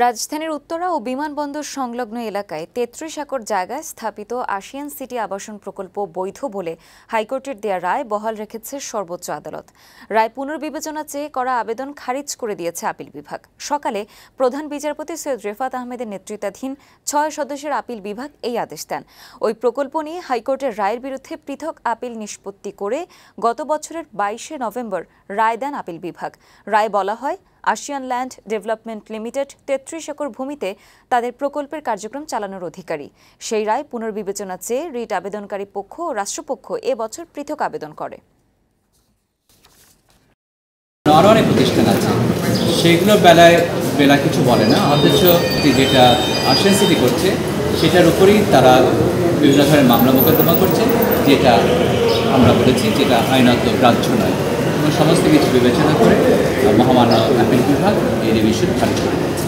রাজধানীর উত্তরা ও বিমানবন্দর সংলগ্ন এলাকায় ৩৩ একর জায়গায় স্থাপিত আশিয়ান সিটি আবাসন প্রকল্প বৈধ বলে হাইকোর্টের দেয়া রায় বহাল রেখেছে সর্বোচ্চ আদালত। রায় পুনর্বিবেচনা চেয়ে করা আবেদন খারিজ করে দিয়েছে আপিল বিভাগ। সকালে প্রধান বিচারপতি সৈয়দ রেফাত আহমেদের নেতৃত্বাধীন ৬ সদস্যের আপিল বিভাগ এই আদেশ দেন। ওই প্রকল্প নিয়ে হাইকোর্টের রায়ের বিরুদ্ধে পৃথক আপিল নিষ্পত্তি করে গত বছরের ২২শে নভেম্বর রায় দেন আপিল বিভাগ। রায় বলা হয়, আশিয়ান ল্যান্ড ডেভেলপমেন্ট লিমিটেড ৩৩ একর ভূমিতে তাদের প্রকল্পের কার্যক্রম চালানোর অধিকারী। সেই রায় পুনর্বিবেচনা চেয়ে রিট আবেদনকারী পক্ষ ও রাষ্ট্রপক্ষ এবছর পৃথক আবেদন করে। আরও অনেক প্রতিষ্ঠান আছে, সেগুলোর বেলা কিছু বলে না, অথচ যেটা আশিয়ান সিটি করছে সেটার উপরেই তারা বিভিন্ন ধরনের মামলা মোকদ্দমা করছে, যেটা আমরা বলেছি যেটা আইনত গ্রাহ্য নয়। এবং সমস্ত কিছু বিবেচনা করে মহামান্য আপিল বিভাগ এই রিভিশন খারিজ করে দিয়েছে।